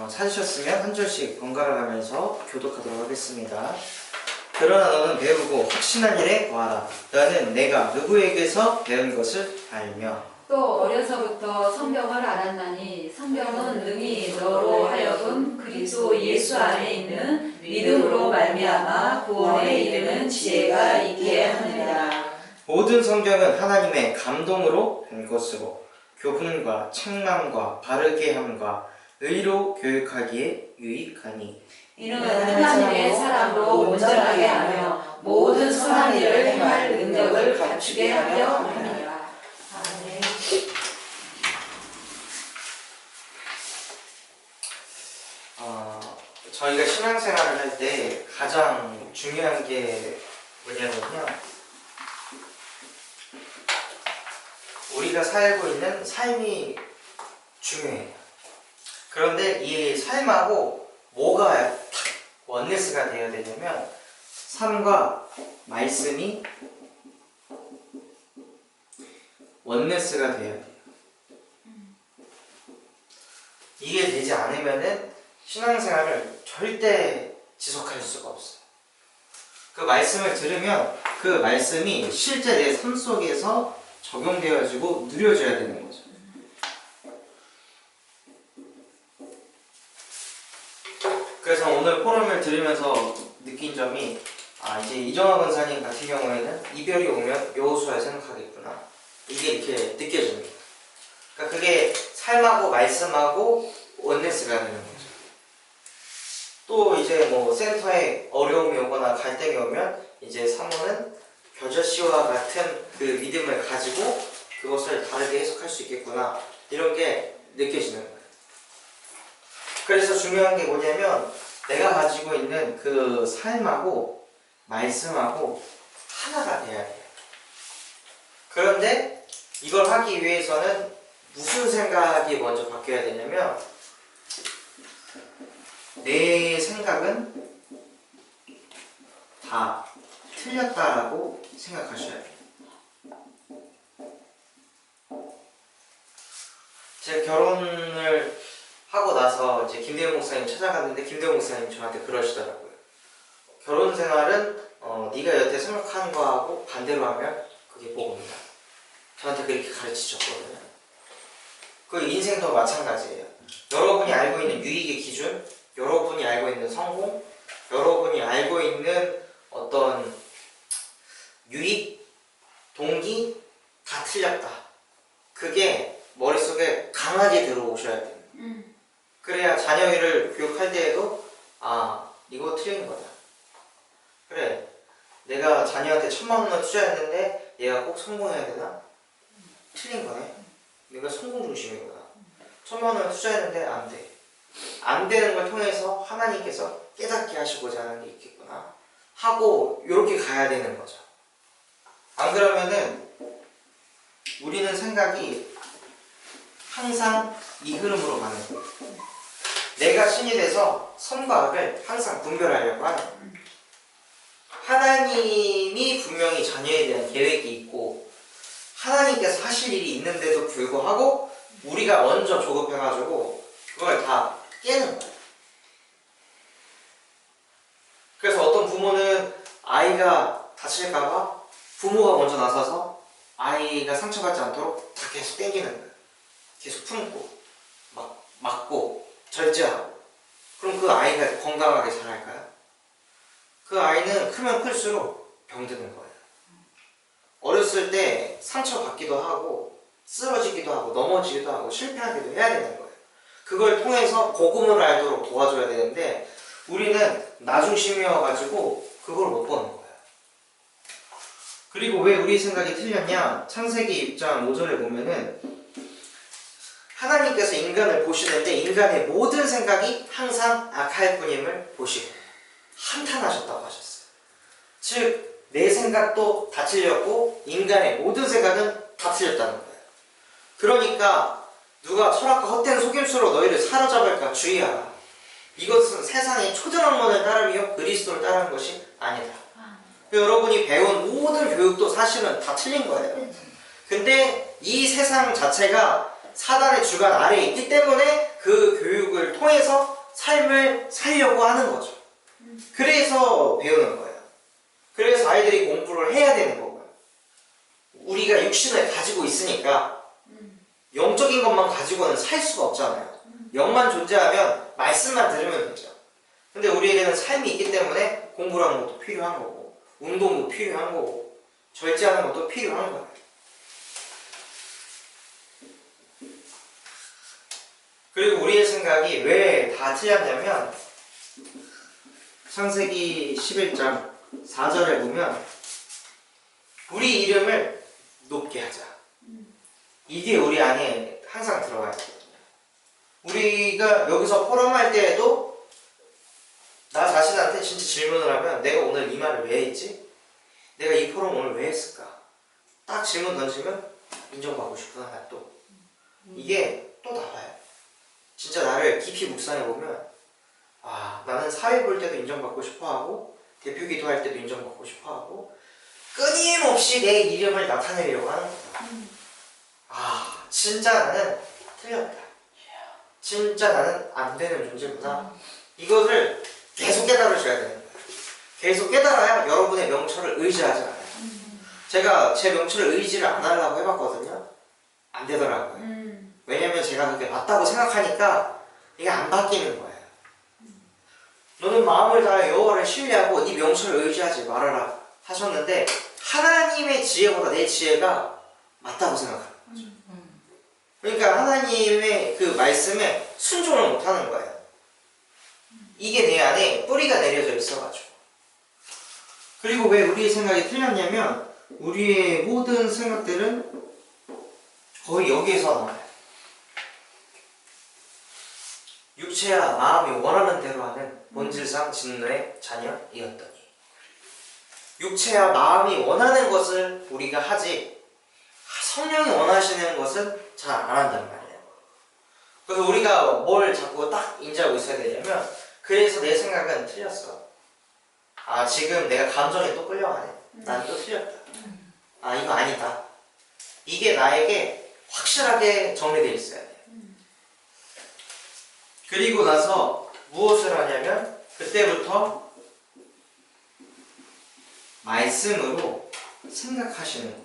찾으셨으면 한 줄씩 번갈아 가면서 교독하도록 하겠습니다. 그러나 너는 배우고 확신한 일에 거하라. 너는 내가 누구에게서 배운 것을 알며. 또 어려서부터 성경을 알았나니 성경은 능히 너로 하여금 그리스도 예수 안에 있는 믿음으로 말미암아 구원에 이르는 지혜가 있게 하느니라. 모든 성경은 하나님의 감동으로 된 것으로 교훈과 책망과 바르게 함과 의로 교육하기에 유익하니 이는 하나님의 사람으로 온전하게 하며 모든 선한 일을 행할 능력을 갖추게 하려 함이니라. 아멘. 저희가 신앙생활을 할 때 가장 중요한 게 뭐냐면요, 우리가 살고 있는 삶이 중요해요. 그런데 이 삶하고 뭐가 딱 원네스가 되어야 되냐면 삶과 말씀이 원네스가 되어야 돼요. 이게 되지 않으면은 신앙생활을 절대 지속할 수가 없어요. 그 말씀을 들으면 그 말씀이 실제 내 삶 속에서 적용되어지고 누려져야 되는 거죠. 그래서 오늘 포럼을 들으면서 느낀 점이 이제 이정화 권사님 같은 경우에는 이별이 오면 여호수아를 생각하겠구나, 이게 이렇게 느껴집니다. 그러니까 그게 삶하고 말씀하고 원네스가 되는 거죠. 또 이제 뭐 센터에 어려움이 오거나 갈등이 오면 이제 사모는 겨자씨와 같은 그 믿음을 가지고 그것을 다르게 해석할 수 있겠구나, 이런 게 느껴지는 거예요. 그래서 중요한 게 뭐냐면 내가 가지고 있는 그 삶하고 말씀하고 하나가 돼야 돼요. 그런데 이걸 하기 위해서는 무슨 생각이 먼저 바뀌어야 되냐면 내 생각은 다 틀렸다라고 생각하셔야 돼요. 제가 결혼을 하고 나서 이제 김대웅 목사님 찾아갔는데 김대웅 목사님 저한테 그러시더라고요. 결혼 생활은 네가 여태 생각하는 거하고 반대로 하면 그게 복음이다. 저한테 그렇게 가르치셨거든요. 그 인생도 마찬가지예요. 여러분이 알고 있는 유익의 기준, 여러분이 알고 있는 성공, 여러분이 알고 있는 어떤 유익, 동기 다 틀렸다. 그게 머릿속에 강하게 들어오셔야 돼요. 그래야 자녀를 교육할 때에도 이거 틀린 거다. 그래, 내가 자녀한테 1000만 원을 투자했는데 얘가 꼭 성공해야 되나? 틀린 거네. 내가 성공 중심이구나. 1000만 원을 투자했는데 안 돼. 안 되는 걸 통해서 하나님께서 깨닫게 하시고자 하는 게 있겠구나 하고 이렇게 가야 되는 거죠. 안 그러면은 우리는 생각이 항상 이 흐름으로 가는 거예요. 내가 신이 돼서 선과 악을 항상 분별하려고 하는 거예요. 하나님이 분명히 자녀에 대한 계획이 있고 하나님께서 하실 일이 있는데도 불구하고 우리가 먼저 조급해가지고 그걸 다 깨는 거예요. 그래서 어떤 부모는 아이가 다칠까봐 부모가 먼저 나서서 아이가 상처받지 않도록 다 계속 땡기는 거예요. 계속 품고 막 맞고 절제하고. 그럼 그 아이가 건강하게 자랄까요? 그 아이는 크면 클수록 병드는 거예요. 어렸을 때 상처받기도 하고 쓰러지기도 하고 넘어지기도 하고 실패하기도 해야 되는 거예요. 그걸 통해서 복음을 알도록 도와줘야 되는데 우리는 나중심이어가지고 그걸 못 보는 거예요. 그리고 왜 우리 생각이 틀렸냐? 창세기 6장 5절에 보면은 하나님께서 인간을 보시는데 인간의 모든 생각이 항상 악할 뿐임을 보시고 한탄하셨다고 하셨어요. 즉 내 생각도 다 틀렸고 인간의 모든 생각은 다 틀렸다는 거예요. 그러니까 누가 철학과 헛된 속임수로 너희를 사로잡을까 주의하라. 이것은 세상의 초등학문을 따르며 그리스도를 따르는 것이 아니다. 여러분이 배운 모든 교육도 사실은 다 틀린 거예요. 근데 이 세상 자체가 사단의 주관 아래에 있기 때문에 그 교육을 통해서 삶을 살려고 하는 거죠. 그래서 배우는 거예요. 그래서 아이들이 공부를 해야 되는 거고요. 우리가 육신을 가지고 있으니까 영적인 것만 가지고는 살 수가 없잖아요. 영만 존재하면 말씀만 들으면 되죠. 근데 우리에게는 삶이 있기 때문에 공부라는 것도 필요한 거고, 운동도 필요한 거고, 절제하는 것도 필요한 거예요. 그리고 우리의 생각이 왜 다 틀렸냐면, 창세기 11장 4절에 보면 우리 이름을 높게 하자. 이게 우리 안에 항상 들어가야 돼요. 우리가 여기서 포럼할 때에도 나 자신한테 진짜 질문을 하면 내가 오늘 이 말을 왜 했지? 내가 이 포럼 오늘 왜 했을까? 딱 질문 던지면 인정받고 싶구나. 나 또 이게 또 나와요. 진짜 나를 깊이 묵상해보면 아, 나는 사회 볼 때도 인정받고 싶어하고 대표 기도할 때도 인정받고 싶어하고 끊임없이 내 이름을 나타내려고 하는 거다. 아, 진짜 나는 틀렸다. 진짜 나는 안 되는 존재구나. 이것을 계속 깨달으셔야 되는 거예요. 계속 깨달아야 여러분의 명철을 의지하지 않아요. 제가 제 명철을 의지를 안 하려고 해봤거든요. 안 되더라고요. 왜냐면 제가 그게 맞다고 생각하니까 이게 안 바뀌는 거예요. 너는 마음을 다해 여호와를 신뢰하고 네 명철을 의지하지 말아라 하셨는데 하나님의 지혜보다 내 지혜가 맞다고 생각하는 거죠. 그러니까 하나님의 그 말씀에 순종을 못하는 거예요. 이게 내 안에 뿌리가 내려져 있어가지고. 그리고 왜 우리의 생각이 틀렸냐면 우리의 모든 생각들은 거의 여기에서 나와요. 육체와 마음이 원하는 대로 하는 본질상 진노의 자녀이었더니 육체와 마음이 원하는 것을 우리가 하지 성령이 원하시는 것은 잘 안 한단 말이에요. 그래서 우리가 뭘 자꾸 딱 인지하고 있어야 되냐면 그래서 내 생각은 틀렸어. 아, 지금 내가 감정에 또 끌려가네. 난 또 틀렸다. 아, 이거 아니다. 이게 나에게 확실하게 정리되어 있어야 돼요. 그리고 나서 무엇을 하냐면 그때부터 말씀으로 생각하시는 거예요.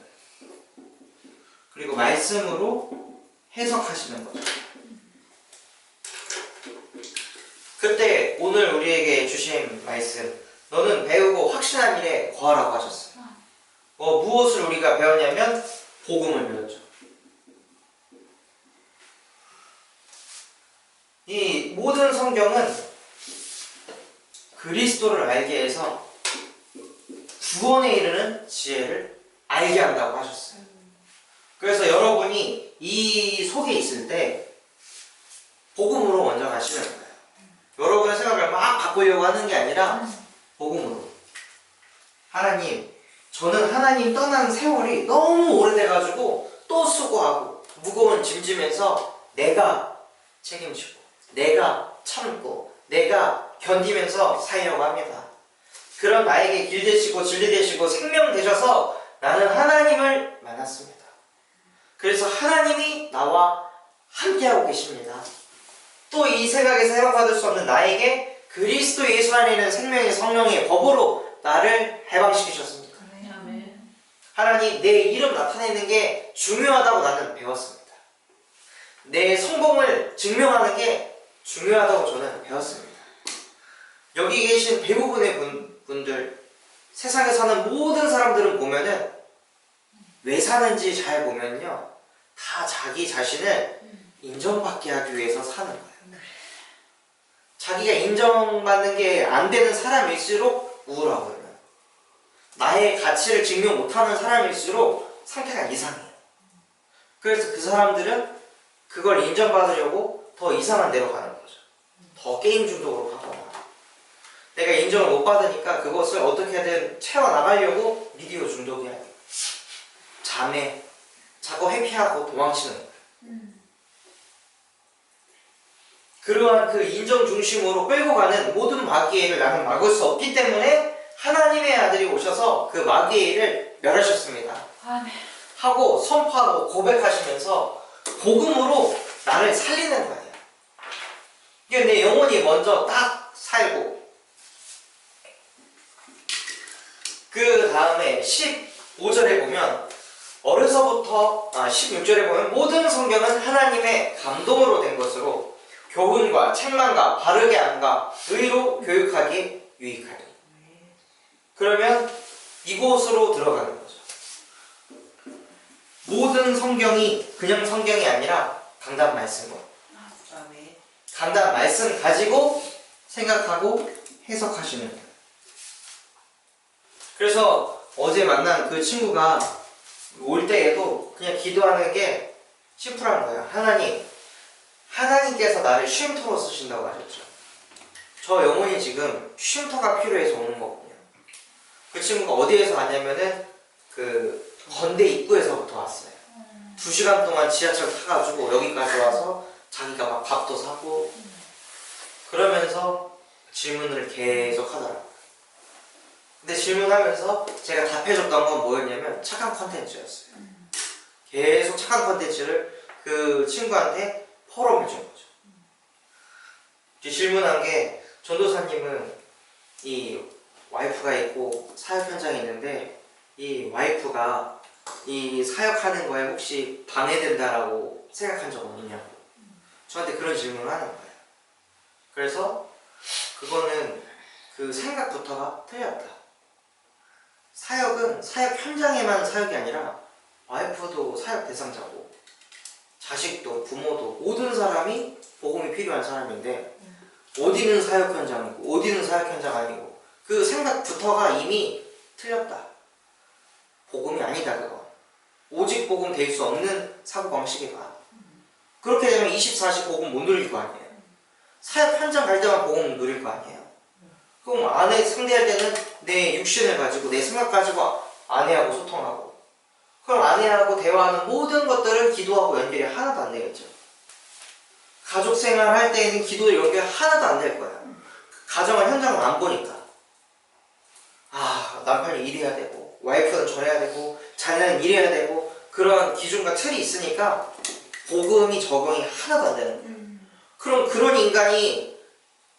그리고 말씀으로 해석하시는 거죠. 그때 오늘 우리에게 주신 말씀, 너는 배우고 확신한 일에 거하라고 하셨어요. 무엇을 우리가 배웠냐면 복음을 배웠죠. 이 모든 성경은 그리스도를 알게 해서 구원에 이르는 지혜를 알게 한다고 하셨어요. 그래서 여러분이 이 속에 있을 때 복음으로 먼저 가시는 거예요. 여러분의 생각을 막 바꾸려고 하는 게 아니라 복음으로. 하나님, 저는 하나님 떠난 세월이 너무 오래돼가지고 또 수고하고 무거운 짐지면서 내가 책임지고 내가 참고 내가 견디면서 살려고 합니다. 그런 나에게 길 되시고 진리 되시고 생명 되셔서 나는 하나님을 만났습니다. 그래서 하나님이 나와 함께하고 계십니다. 또 이 생각에서 해방받을 수 없는 나에게 그리스도 예수 안에 있는 생명의 성령의 법으로 나를 해방시키셨습니다. 하나님, 내 이름 나타내는 게 중요하다고 나는 배웠습니다. 내 성공을 증명하는 게 중요하다고 저는 배웠습니다. 여기 계신 대부분의 분들, 세상에 사는 모든 사람들은 보면은 왜 사는지 잘 보면요, 다 자기 자신을 인정받게 하기 위해서 사는 거예요. 자기가 인정받는 게 안 되는 사람일수록 우울하고요. 나의 가치를 증명 못하는 사람일수록 상태가 이상해요. 그래서 그 사람들은 그걸 인정받으려고 더 이상한 데로 가는 거죠. 더 게임 중독으로 가거나 내가 인정을 못 받으니까 그것을 어떻게든 채워나가려고 미디어 중독이야. 잠에 자꾸 회피하고 도망치는 거예요. 그러한 그 인정 중심으로 끌고 가는 모든 마귀를 나는 막을 수 없기 때문에 하나님의 아들이 오셔서 그 마귀의 일을 멸하셨습니다. 아멘. 하고 선포하고 고백하시면서 복음으로 나를 살리는 거예요. 그러니까 내 영혼이 먼저 딱 살고 그 다음에 15절에 보면 어려서부터 16절에 보면 모든 성경은 하나님의 감동으로 된 것으로 교훈과 책망과 바르게 함과 의로 교육하기 유익하니. 그러면 이곳으로 들어가는 거죠. 모든 성경이 그냥 성경이 아니라 강단 말씀으로. 강단 말씀 가지고 생각하고 해석하시는 거예요. 그래서 어제 만난 그 친구가 올 때에도 그냥 기도하는 게 심플한 거예요. 하나님께서 나를 쉼터로 쓰신다고 하셨죠. 저 영혼이 지금 쉼터가 필요해서 오는 거거든요. 그 친구가 어디에서 왔냐면은 그 건대 입구에서부터 왔어요. 2시간 동안 지하철 타가지고 여기까지 와서 자기가 막 밥도 사고 그러면서 질문을 계속 하더라고요. 근데 질문하면서 제가 답해줬던 건 뭐였냐면 착한 컨텐츠였어요. 계속 착한 컨텐츠를 그 친구한테 포럼해준 거죠. 질문한 게 전도사님은 이 와이프가 있고 사역 현장에 있는데 이 와이프가 이 사역하는 거에 혹시 방해된다라고 생각한 적 없느냐고 저한테 그런 질문을 하는 거예요. 그래서 그거는 그 생각부터가 틀렸다. 사역은 사역 현장에만 사역이 아니라 와이프도 사역 대상자고 자식도 부모도 모든 사람이 복음이 필요한 사람인데 어디는 사역 현장이고 어디는 사역 현장 아니고 그 생각부터가 이미 틀렸다. 복음이 아니다 그거. 오직 복음 될 수 없는 사고방식이다. 그렇게 되면 24시 복음 못 누릴 거 아니에요. 사역 현장 갈 때만 복음 누릴 거 아니에요. 그럼 아내 상대할 때는 내 육신을 가지고 내 생각 가지고 아내하고 소통하고 그럼 아내하고 대화하는 모든 것들은 기도하고 연결이 하나도 안 되겠죠. 가족 생활 할 때에는 기도 연결 하나도 안 될 거야. 가정을 현장을 안 보니까 남편이 이래야 되고 와이프는 저래야 되고 자녀는 이래야 되고 그런 기준과 틀이 있으니까 복음이 적용이 하나도 안 되는 거예요. 그럼 그런 인간이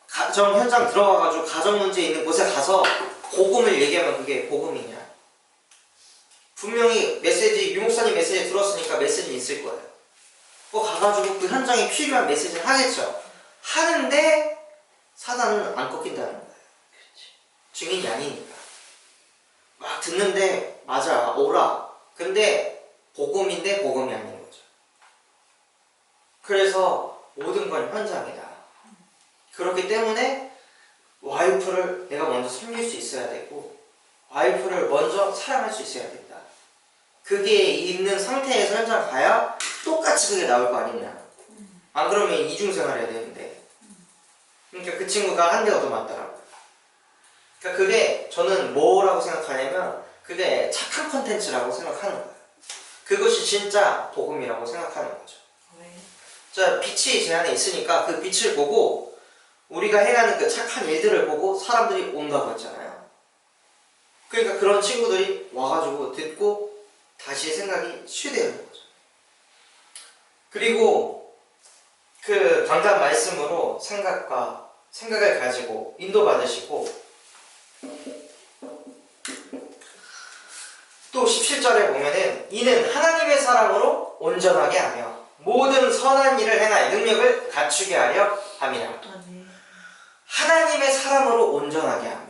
가정 현장 들어가가지고 가정 문제 있는 곳에 가서 복음을 얘기하면 그게 복음이냐? 분명히 메시지, 유목사님 메시지 들었으니까 메시지 있을 거예요. 가가지고 그 현장에 필요한 메시지를 하겠죠. 하는데 사단은 안 꺾인다는 거예요. 증인이 아니니까. 막 듣는데 맞아, 오라. 근데 복음인데 복음이 아닌 거죠. 그래서 모든 건 현장이다. 그렇기 때문에 와이프를 내가 먼저 섬길 수 있어야 되고 와이프를 먼저 사랑할 수 있어야 된다. 그게 있는 상태에서 현장 가야 똑같이 그게 나올 거 아니냐. 안 그러면 이중생활 해야 되는데. 그러니까 그 친구가 한 대가 더 맞더라고요. 그러니까 그게 저는 뭐라고 생각하냐면 그게 착한 컨텐츠라고 생각하는 거예요. 그것이 진짜 복음이라고 생각하는 거죠. 자, 빛이 제 안에 있으니까 그 빛을 보고 우리가 해가는 그 착한 일들을 보고 사람들이 온다고 했잖아요. 그러니까 그런 친구들이 와가지고 듣고 다시 생각이 쉬되는 거죠. 그리고 그 강단 말씀으로 생각을 가지고 인도받으시고 또 17절에 보면은 이는 하나님의 사랑으로 온전하게 하며 모든 선한 일을 행하여 능력을 갖추게 하려 함이라. 하나님의 사람으로 온전하게 하며.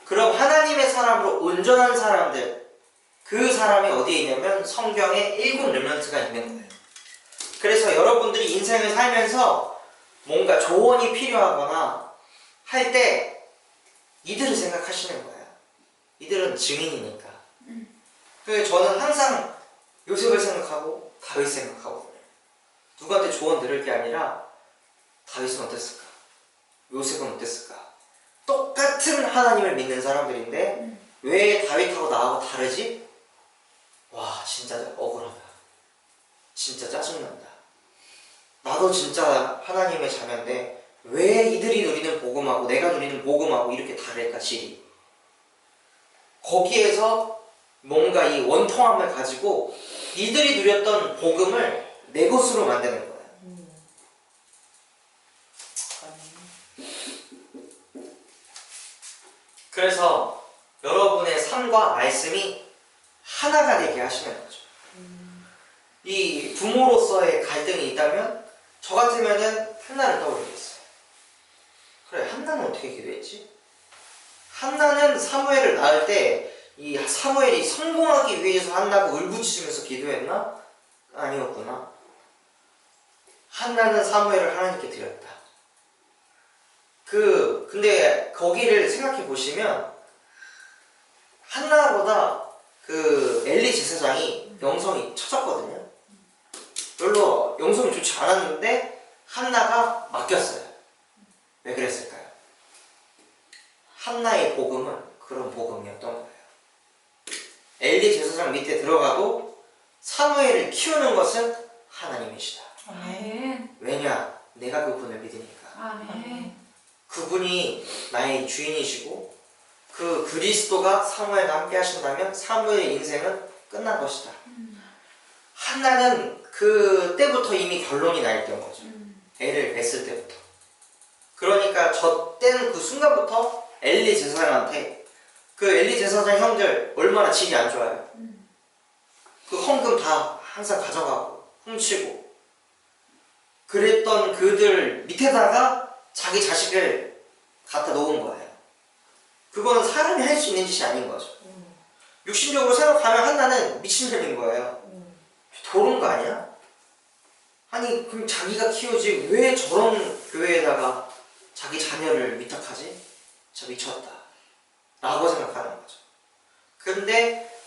그럼 하나님의 사람으로 온전한 사람들, 그 사람이 어디에 있냐면 성경에 7 렘넌트가 있는 거예요. 그래서 여러분들이 인생을 살면서 뭔가 조언이 필요하거나 할 때 이들을 생각하시는 거예요. 이들은 증인이니까. 그래서 저는 항상 요셉을 생각하고 다윗 생각하거든요. 누구한테 조언 들을 게 아니라 다윗은 어땠을까? 요셉은 어땠을까? 똑같은 하나님을 믿는 사람들인데 왜 다윗하고 나하고 다르지? 와, 진짜 억울하다. 진짜 짜증난다. 나도 진짜 하나님의 자녀인데 왜 이들이 누리는 복음하고 내가 누리는 복음하고 이렇게 다를까 질이. 거기에서 뭔가 이 원통함을 가지고 이들이 누렸던 복음을 내 것으로 만드는 거예요. 그래서 여러분의 삶과 말씀이 하나가 되게 하시는 거죠. 이 부모로서의 갈등이 있다면 저 같으면은 한나를 떠올리겠어요. 그래, 한나는 어떻게 기도했지? 한나는 사무엘을 낳을 때 이 사무엘이 성공하기 위해서 한나가 울부짖으면서 기도했나? 아니었구나. 한나는 사무엘을 하나님께 드렸다. 근데 거기를 생각해 보시면 한나보다 그 엘리 제사장이 영성이 처졌거든요. 별로 영성이 좋지 않았는데 한나가 맡겼어요. 왜 그랬을까요? 한나의 복음은 그런 복음이었던 거예요. 엘리 제사장 밑에 들어가도 사무엘을 키우는 것은 하나님이시다. 아멘. 왜냐? 내가 그분을 믿으니까. 아멘. 그분이 나의 주인이시고 그 그리스도가 사무엘과 함께 하신다면 사무엘의 인생은 끝난 것이다. 한나는 그때부터 이미 결론이 나 있던 거죠. 애를 뵀을 때부터. 그러니까 저 때는 그 순간부터 엘리 제사장한테 그 엘리 제사장 형들 얼마나 질이 안 좋아요. 그 헌금 다 항상 가져가고 훔치고 그랬던 그들 밑에다가 자기 자식을 갖다 놓은 거예요. 그거는 사람이 할 수 있는 짓이 아닌 거죠. 육신적으로 생각하면 한나는 미친년인 거예요. 도른 거 아니야? 아니 그럼 자기가 키우지 왜 저런 교회에다가 자기 자녀를 위탁하지? 진짜 미쳤다 라고 생각하는 거죠. 그런데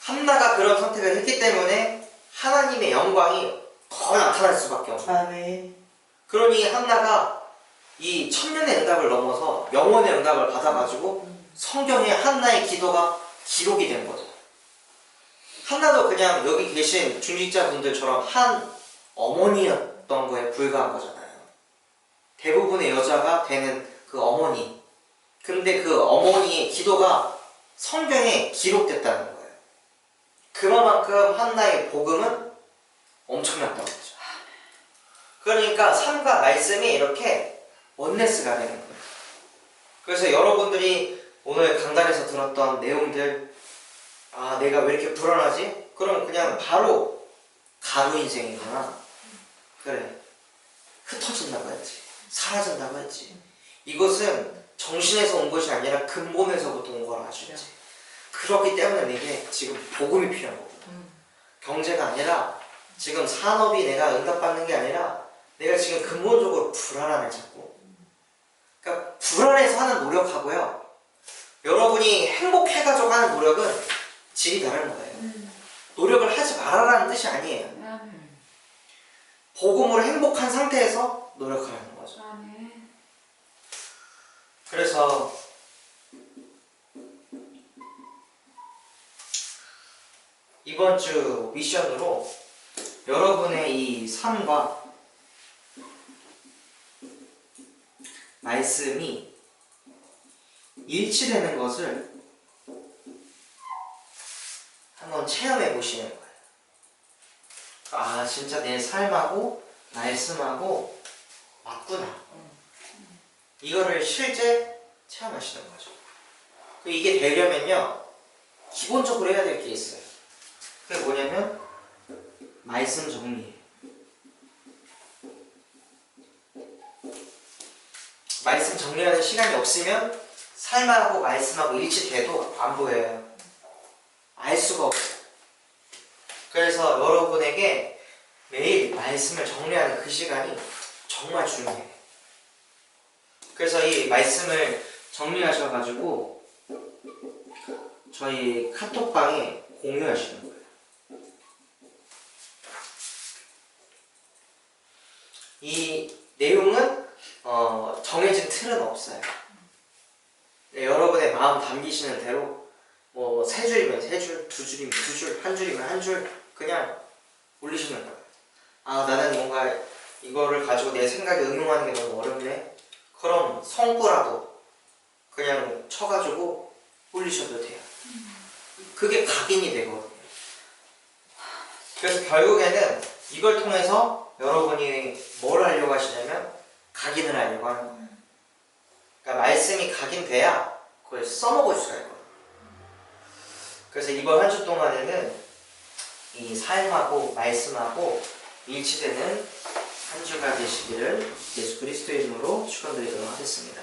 한나가 그런 선택을 했기 때문에 하나님의 영광이 더 나타날 수밖에 없어요. 아멘. 그러니 한나가 이 천년의 응답을 넘어서 영원의 응답을 받아가지고 성경에 한나의 기도가 기록이 된 거죠. 한나도 그냥 여기 계신 중직자분들처럼 한 어머니였던 거에 불과한 거잖아요. 대부분의 여자가 되는 그 어머니. 근데 그 어머니의 기도가 성경에 기록됐다는 거예요. 그만큼 한나의 복음은 엄청났던 거죠. 그러니까 삶과 말씀이 이렇게 원네스가 되는 거예요. 그래서 여러분들이 오늘 강단에서 들었던 내용들, 아 내가 왜 이렇게 불안하지? 그럼 그냥 바로 가루 인생이구나. 그래, 흩어진다고 했지, 사라진다고 했지. 이것은 정신에서 온 것이 아니라 근본에서부터 온 거라 하셨지. 그렇기 때문에 내게 지금 복음이 필요한 거구나. 경제가 아니라 지금 산업이 내가 응답받는 게 아니라 내가 지금 근본적으로 불안함을 찾고, 그러니까 불안해서 하는 노력하고요, 여러분이 행복해가지고 하는 노력은 질이 다른 거예요. 노력을 하지 말아라는 뜻이 아니에요. 복음으로 행복한 상태에서 노력하라는 거죠. 그래서 이번 주 미션으로 여러분의 이 삶과 말씀이 일치되는 것을 한번 체험해 보시는 거예요. 아, 진짜 내 삶하고 말씀하고 맞구나. 이거를 실제 체험하시는 거죠. 이게 되려면요, 기본적으로 해야 될 게 있어요. 그게 뭐냐면 말씀 정리예요. 말씀 정리하는 시간이 없으면 삶하고 말씀하고 일치돼도 안 보여요. 알 수가 없어요. 그래서 여러분에게 매일 말씀을 정리하는 그 시간이 정말 중요해요. 그래서 이 말씀을 정리하셔가지고 저희 카톡방에 공유하시는 거예요. 이 내용은 정해진 틀은 없어요. 네, 여러분의 마음 담기시는 대로 뭐 세 줄이면 세 줄, 두 줄이면 두 줄, 한 줄이면 한 줄 그냥 올리시는 거예요. 아, 나는 뭔가 이거를 가지고 내 생각에 응용하는 게 너무 어렵네. 그럼 성구라도 그냥 쳐가지고 올리셔도 돼요. 그게 각인이 되거든요. 그래서 결국에는 이걸 통해서 여러분이 뭘 하려고 하시냐면 각인을 하려고 하는 거예요. 그러니까 말씀이 각인돼야 그걸 써먹을 수가 있거든요. 그래서 이번 한 주 동안에는 이 삶하고 말씀하고 일치되는 한 주가 되시기를 예수 그리스도의 이름으로 축원드리도록 하겠습니다.